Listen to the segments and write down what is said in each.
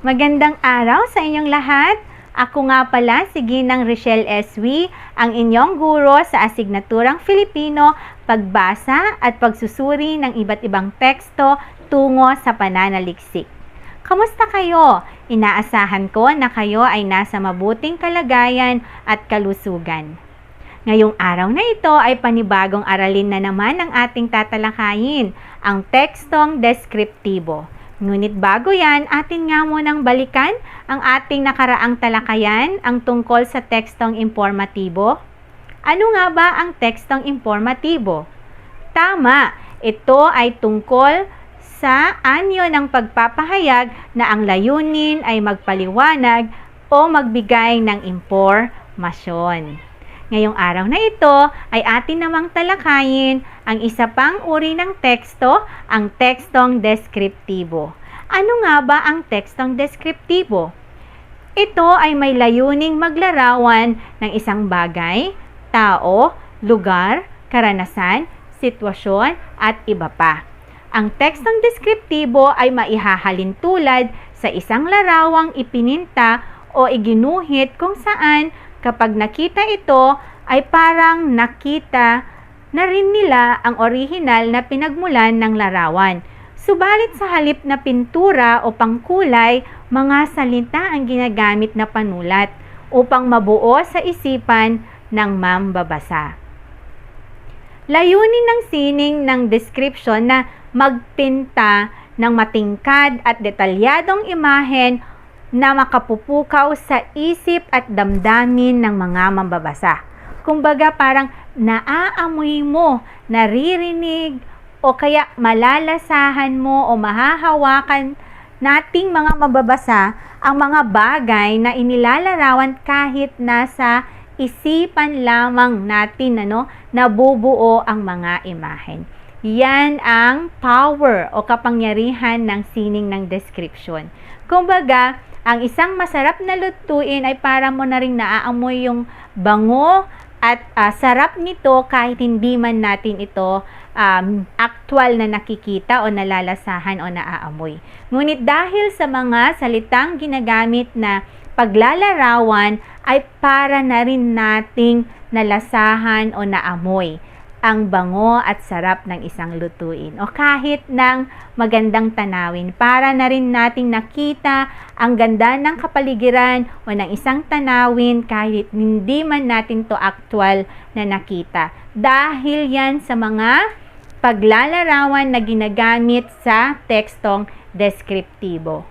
Magandang araw sa inyong lahat. Ako nga pala si Ginang Richelle Eswi, ang inyong guro sa asignaturang Filipino, pagbasa at pagsusuri ng iba't ibang teksto tungo sa pananaliksik. Kamusta kayo? Inaasahan ko na kayo ay nasa mabuting kalagayan at kalusugan. Ngayong araw na ito ay panibagong aralin na naman ang ating tatalakayin, ang tekstong deskriptibo. Ngunit bago yan, atin nga munang balikan ang ating nakaraang talakayan, ang tungkol sa tekstong informatibo. Ano nga ba ang tekstong informatibo? Tama, ito ay tungkol sa anyo ng pagpapahayag na ang layunin ay magpaliwanag o magbigay ng impormasyon. Ngayong araw na ito ay atin namang talakayin ang isa pang uri ng teksto, ang tekstong deskriptibo. Ano nga ba ang tekstong deskriptibo? Ito ay may layuning maglarawan ng isang bagay, tao, lugar, karanasan, sitwasyon at iba pa. Ang tekstong deskriptibo ay maihahalin tulad sa isang larawang ipininta o iginuhit kung saan kapag nakita ito, ay parang nakita na rin nila ang orihinal na pinagmulan ng larawan. Subalit sa halip na pintura o pangkulay, mga salita ang ginagamit na panulat upang mabuo sa isipan ng mambabasa. Layunin ng sining ng description na magpinta ng matingkad at detalyadong imahen na makapupukaw sa isip at damdamin ng mga mambabasa. Kumbaga parang naaamoy mo, naririnig, o kaya malalasahan mo o mahahawakan nating mga mambabasa ang mga bagay na inilalarawan kahit nasa isipan lamang natin nabubuo ang mga imahen. Yan ang power o kapangyarihan ng sining ng description. Kumbaga, ang isang masarap na lutuin ay para mo na rin naaamoy yung bango at sarap nito kahit hindi man natin ito actual na nakikita o nalalasahan o naaamoy. Ngunit dahil sa mga salitang ginagamit na paglalarawan ay para na rin nating nalasahan o naamoy ang bango at sarap ng isang lutuin o kahit ng magandang tanawin para na rin nating nakita ang ganda ng kapaligiran o ng isang tanawin kahit hindi man natin to actual na nakita. Dahil yan sa mga paglalarawan na ginagamit sa tekstong deskriptibo.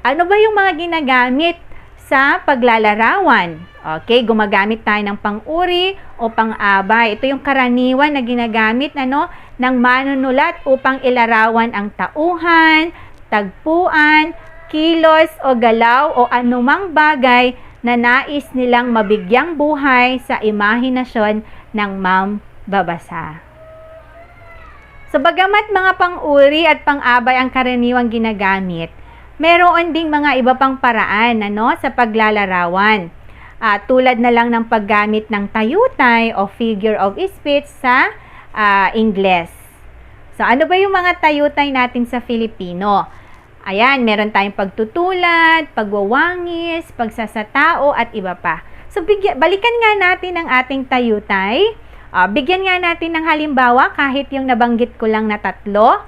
Ano ba yung mga ginagamit sa paglalarawan? Okay, gumagamit tayo ng pang-uri o pang-abay. Ito yung karaniwan na ginagamit ng manunulat upang ilarawan ang tauhan, tagpuan, kilos o galaw o anumang bagay na nais nilang mabigyang buhay sa imahinasyon ng mambabasa. So, bagamat mga pang-uri at pang-abay ang karaniwang ginagamit, meron ding mga iba pang paraan sa paglalarawan. Tulad na lang ng paggamit ng tayutay o figure of speech sa Ingles. So, ano ba yung mga tayutay natin sa Filipino? Ayan, meron tayong pagtutulad, pagwawangis, pagsasatao, at iba pa. So, balikan nga natin ang ating tayutay. Bigyan nga natin ng halimbawa kahit yung nabanggit ko lang na tatlo.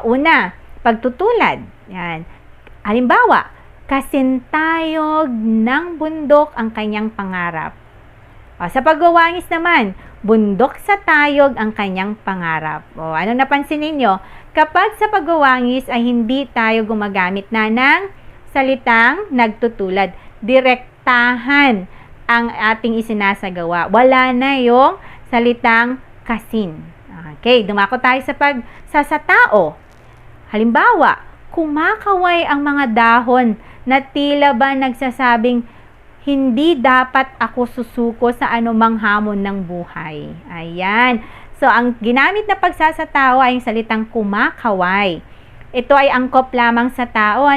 Una, pagtutulad. Yan. Halimbawa, kasintayog ng bundok ang kanyang pangarap. Sa pagwawangis naman, bundok sa tayog ang kanyang pangarap. Ano napansin ninyo? Kapag sa pagwawangis ay hindi tayo gumagamit na ng salitang nagtutulad, direktahan ang ating isinasagawa. Wala na yung salitang kasin. Okay, dumako tayo sa pagsasatao. Halimbawa, kumakaway ang mga dahon na tila ba nagsasabing hindi dapat ako susuko sa anumang hamon ng buhay. Ayan. So, ang ginamit na pagsasatao ay yung salitang kumakaway. Ito ay angkop lamang sa tao,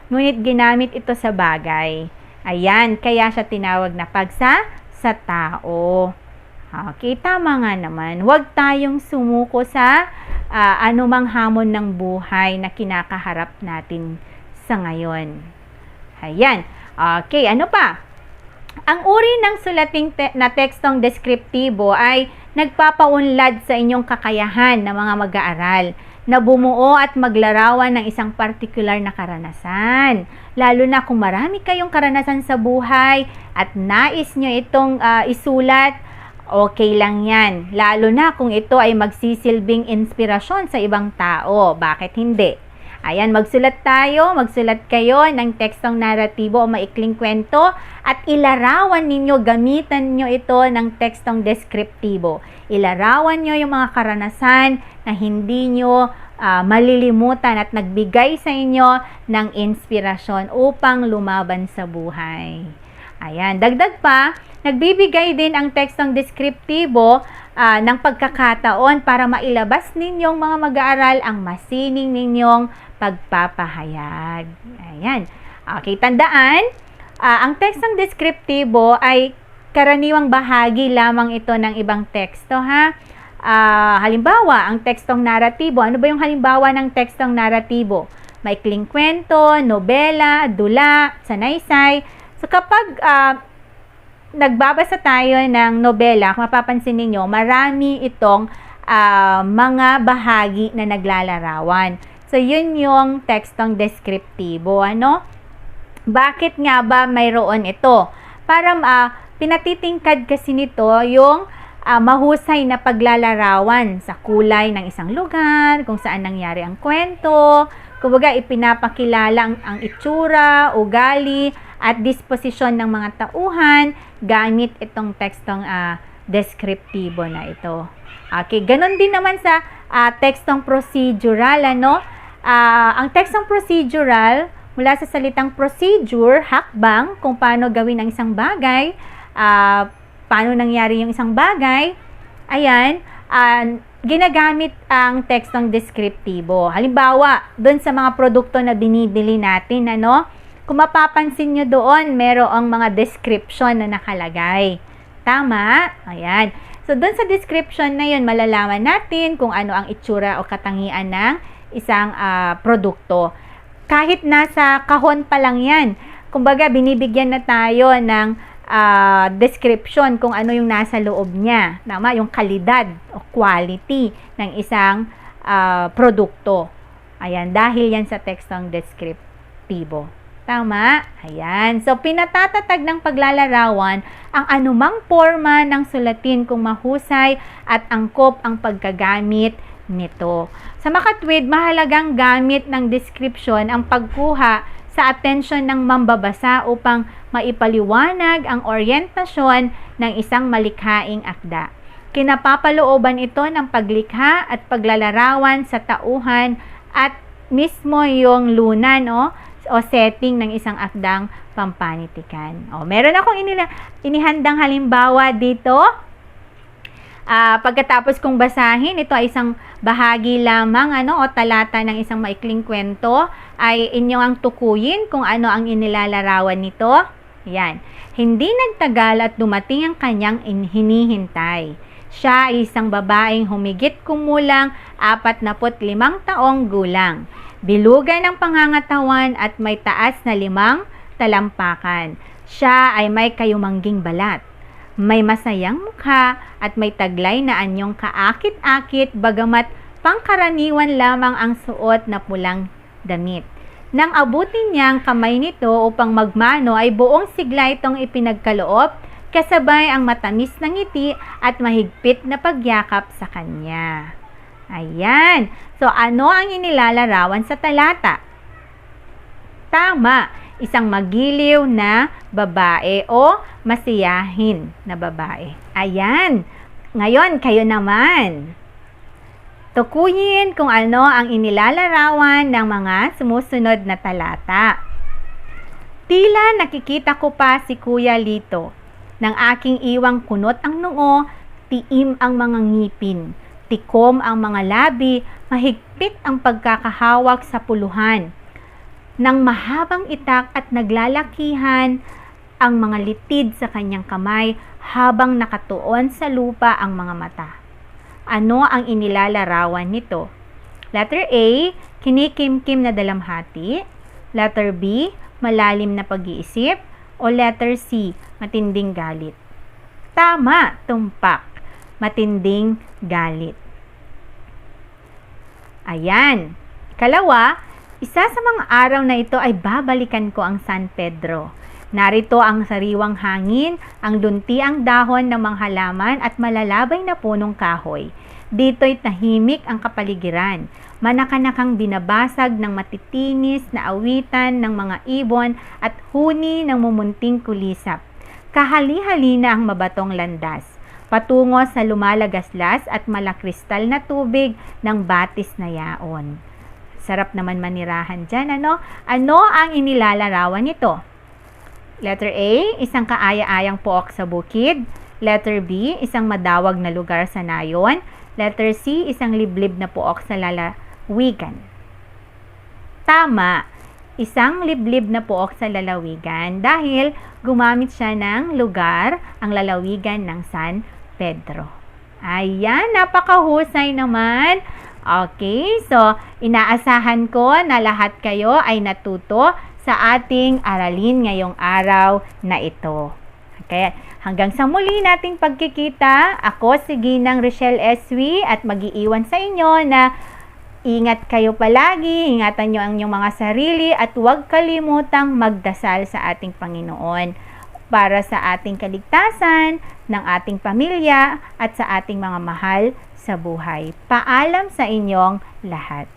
ngunit ginamit ito sa bagay. Ayan, kaya siya tinawag na pagsasatao. Okay, tama nga naman. Huwag tayong sumuko sa anumang hamon ng buhay na kinakaharap natin sa ngayon. Ayan. Okay, ano pa? Ang uri ng sulating na tekstong deskriptibo ay nagpapaunlad sa inyong kakayahan na mga mag-aaral na bumuo at maglarawan ng isang partikular na karanasan. Lalo na kung marami kayong karanasan sa buhay at nais nyo itong isulat, okay lang yan. Lalo na kung ito ay magsisilbing inspirasyon sa ibang tao. Bakit hindi? Ayan, magsulat kayo ng tekstong naratibo o maikling kwento at ilarawan ninyo, gamitan nyo ito ng tekstong deskriptibo. Ilarawan nyo yung mga karanasan na hindi nyo malilimutan at nagbigay sa inyo ng inspirasyon upang lumaban sa buhay. Ayan, dagdag pa, nagbibigay din ang tekstong deskriptibo ng pagkakataon para mailabas ninyong mga mag-aaral ang masining ninyong pagpapahayag. Ayan. Okay, tandaan, ang tekstong deskriptibo ay karaniwang bahagi lamang ito ng ibang teksto, ha? Halimbawa, ang tekstong naratibo. Ano ba yung halimbawa ng tekstong naratibo? Maikling kwento, nobela, dula, sanaysay. So kapag nagbabasa tayo ng nobela, kung mapapansin ninyo, marami itong mga bahagi na naglalarawan. So, yun yung tekstong deskriptibo. Ano? Bakit nga ba mayroon ito? Para pinatitingkad kasi nito yung mahusay na paglalarawan sa kulay ng isang lugar, kung saan nangyari ang kwento, kumbaga ipinapakilala ang itsura, ugali, at disposisyon ng mga tauhan gamit itong tekstong deskriptibo na ito. Okay, ganun din naman sa tekstong procedural, ano? Ang tekstong procedural, mula sa salitang procedure, hakbang, kung paano gawin ang isang bagay, paano nangyari yung isang bagay, ayan, ginagamit ang tekstong deskriptibo. Halimbawa, doon sa mga produkto na binibili natin, ano, kung mapapansin nyo doon, merong mga description na nakalagay. Tama? Ayan. So, doon sa description na yun, malalaman natin kung ano ang itsura o katangian ng isang produkto. Kahit nasa kahon pa lang yan, kumbaga binibigyan na tayo ng description kung ano yung nasa loob niya. Tama? Yung kalidad o quality ng isang produkto. Ayan, dahil yan sa tekstong deskriptibo. Tama? Ayan. So, pinatatatag ng paglalarawan ang anumang forma ng sulatin kung mahusay at angkop ang paggagamit nito. Sa makatwid, mahalagang gamit ng description ang pagkuha sa atensyon ng mambabasa upang maipaliwanag ang oryentasyon ng isang malikhaing akda. Kinapapalooban ito ng paglikha at paglalarawan sa tauhan at mismo yung lunan o setting ng isang akdang pampanitikan. Meron akong inihandang halimbawa dito. Pagkatapos kong basahin, ito ay isang bahagi lamang o talata ng isang maikling kwento, ay inyong ang tukuyin kung ano ang inilalarawan nito. Yan. Hindi nagtagal at dumating ang kanyang hinihintay. Siya ay isang babaeng humigit kumulang 45 taong gulang. Bilugan ng pangangatawan at may taas na 5 talampakan. Siya ay may kayumangging balat. May masayang mukha at may taglay na anyong kaakit-akit bagamat pangkaraniwan lamang ang suot na pulang damit. Nang abutin niya ang kamay nito upang magmano ay buong sigla itong ipinagkaloob kasabay ang matamis na ngiti at mahigpit na pagyakap sa kanya. Ayan. So, ano ang inilalarawan sa talata? Tama. Isang magiliw na babae o masiyahin na babae. Ayan. Ngayon, kayo naman. Tukuyin kung ano ang inilalarawan ng mga sumusunod na talata. Tila nakikita ko pa si Kuya Lito. Nang aking iwang kunot ang noo, tiim ang mga ngipin. Tikom ang mga labi, mahigpit ang pagkakahawak sa puluhan. Nang mahabang itak at naglalakihan ang mga litid sa kanyang kamay habang nakatuon sa lupa ang mga mata. Ano ang inilalarawan nito? Letter A, kinikimkim na dalamhati. Letter B, malalim na pag-iisip. O letter C, matinding galit? Tama, tumpak. Matinding galit. Ayan. Ikalawa, isa sa mga araw na ito ay babalikan ko ang San Pedro. Narito ang sariwang hangin, ang luntiang dahon ng mga halaman at malalabay na punong kahoy. Dito'y tahimik ang kapaligiran. Manakanakang binabasag ng matitinis na awitan ng mga ibon at huni ng mumunting kulisap. Kahali-hali na ang mabatong landas, patungo sa lumalagaslas at malakristal na tubig ng batis na yaon. Sarap naman manirahan dyan, ano? Ano ang inilalarawan nito? Letter A, isang kaaya-ayang pook sa bukid. Letter B, isang madawag na lugar sa nayon. Letter C, isang liblib na pook sa lalawigan. Tama, isang liblib na pook sa lalawigan dahil gumamit siya ng lugar, ang lalawigan ng San Pedro. Ayan, napakahusay naman. Okay, so inaasahan ko na lahat kayo ay natuto sa ating aralin ngayong araw na ito. Okay, hanggang sa muli nating pagkikita, ako si Ginang Rochelle Eswi at mag-iiwan sa inyo na ingat kayo palagi, ingatan nyo ang inyong mga sarili at huwag kalimutang magdasal sa ating Panginoon para sa ating kaligtasan, ng ating pamilya at sa ating mga mahal sa buhay. Paalam sa inyong lahat.